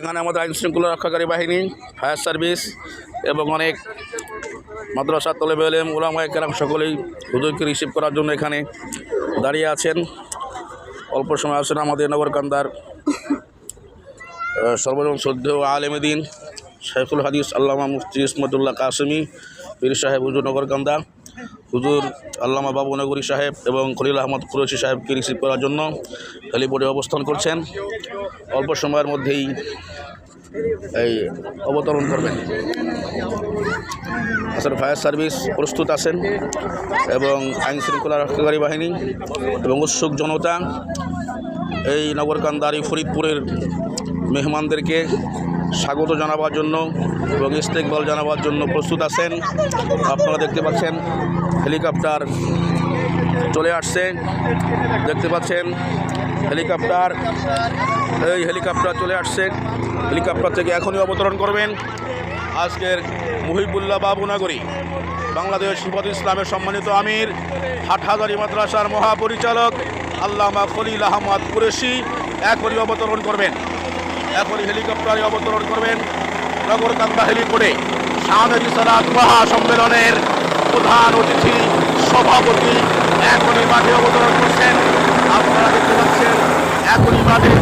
এখানে আমাদের আইন শৃঙ্খলা রক্ষাকারী বাহিনী, ফায়ার সার্ভিস এবং অনেক মাদ্রাসা তলেবে এলেম ওলামায়ে কেরাম সকলেই হুজুরকে রিসিভ করার জন্য এখানে দাঁড়িয়ে আছেন। অল্প সময় আছেন আমাদের নগরকান্দার সর্বজন শ্রদ্ধেয় আলেমে দ্বীন শাইখুল হাদিস আল্লামা মুফতি ইসমতুল্লাহ কাসেমি পীর সাহেব হুজুর নগরকান্দা, হুজুর আল্লামা বাবু নগরী সাহেব এবং খলিল আহমদ কুরেশি সাহেবকে রিসিভ করার জন্য হেলিপোর্টে অবস্থান করছেন। অল্প সময়ের মধ্যেই এই অবতরণ করবেন। আসলে ফায়ার সার্ভিস প্রস্তুত আছেন এবং আইন শৃঙ্খলা রক্ষাকারী বাহিনী এবং উৎসুক জনতা এই নগরকান্দার ফরিদপুরের মেহমানদেরকে স্বাগত জানাবার জন্য এবং ইস্তেকবাল জানাবার জন্য প্রস্তুত আছেন। আপনারা দেখতে পাচ্ছেন হেলিকপ্টার চলে আসছে, দেখতে পাচ্ছেন হেলিকপ্টার, এই হেলিকপ্টার চলে আসছে। হেলিকপ্টার থেকে এখনই অবতরণ করবেন আজকের মুহিবুল্লাহ বাবু নগরী বাংলাদেশ হিফাজুল ইসলামের সম্মানিত আমির, হাটহাজারী মাদ্রাসার মহাপরিচালক আল্লামা খলিল আহমদ কুরেশি এখনই অবতরণ করবেন। এখনই হেলিকপ্টারে অবতরণ করবেন নগরকান্দা হেলিপোর্টে। শাহাদ রিসালাত মহাসম্মেলনের প্রধান অতিথি সভাপতি এখনই মাঠে অবতরণ করছেন। আপনারা দেখতে পাচ্ছেন এখনই মাঠে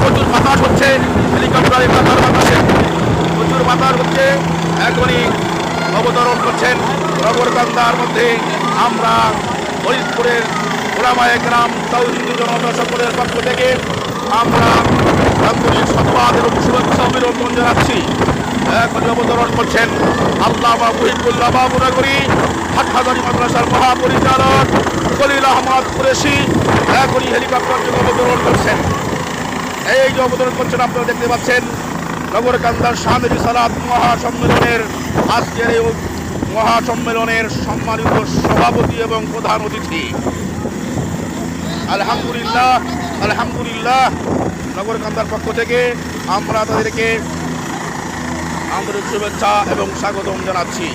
প্রচুর বাতাস হচ্ছে, হেলিকপ্টারে বাতাসে প্রচুর বাতাস হচ্ছে। এখনই অবতরণ করছেন নগরকান্দার মধ্যে। আমরা ফরিদপুরের ওলামায়ে কেরাম তাওহীদি জনতা সকলের পক্ষ থেকে আমরা আন্তরিক সম্মান এবং শুভেচ্ছা অভিনন্দন জানাচ্ছি। এখনই অবতরণ করছেন আল্লামা মুহিবুল্লাহ বাবু নগরী হাটহাজারী মাদ্রাসার মহাপরিচালক খলিল আহমদ কুরেশি এখনই হেলিকপ্টার থেকে অবতরণ করছেন। এই যে অবতরণ করছেন আপনারা দেখতে পাচ্ছেন নগরকান্দার শাহাদ রিসালাত মহাসম্মেলনের আজকের এই মহাসম্মেলনের সম্মানিত সভাপতি এবং প্রধান অতিথি। আলহামদুলিল্লাহ আলহামদুলিল্লাহ নগরকান্দার পক্ষ থেকে আমরা তাদেরকে আন্তরিক শুভেচ্ছা এবং স্বাগতম জানাচ্ছি।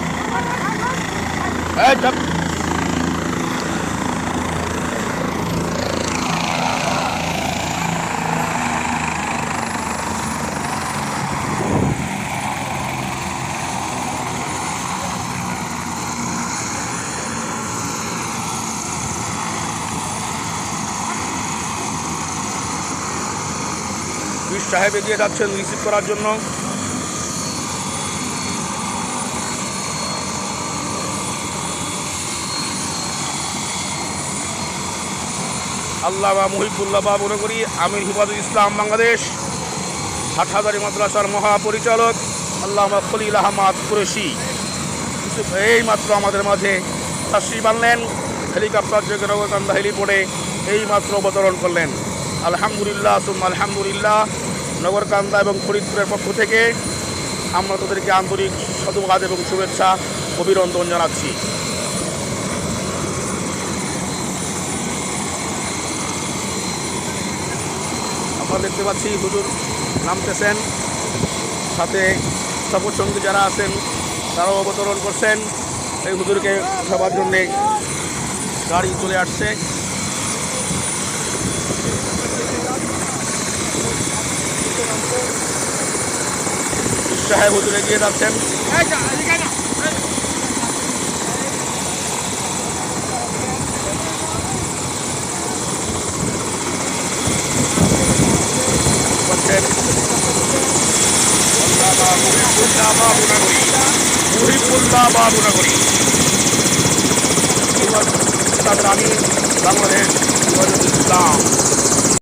পীর সাহেব এগিয়ে যাচ্ছেন রিসিভ করার জন্য। আল্লামা মুহিবুল্লাহ বাবু নগরী আমির হিফাজুল ইসলাম বাংলাদেশ হাটহাজারী মাদ্রাসার মহাপরিচালক আল্লামা খলিল আহমদ কুরেশি এই মাত্র আমাদের মাঝে তাশরিফ আনলেন। হেলিকপ্টার থেকে নগরকান্দা হেলিপোর্টে এই মাত্র অবতরণ করলেন। আলহামদুলিল্লাহ সুম্মা আলহামদুলিল্লাহ। নগরকান্দা এবং ফরিদপুরের পক্ষ থেকে আমরা তাদেরকে আন্তরিক সাধুবাদ এবং শুভেচ্ছা অভিনন্দন জানাচ্ছি। আমরা দেখতে পাচ্ছি হুজুর নামতেছেন, সাথে সফরসঙ্গী যারা আছেন তারাও অবতরণ করছেন। এই হুজুরকে সবার জন্যে গাড়ি চলে আসছে। সাহেব হুজুর এগিয়ে যাচ্ছেন। মুহিবুল্লাহ বাবু নগরী তাদের আমি বাংলাদেশ হিফাজুল ইসলাম।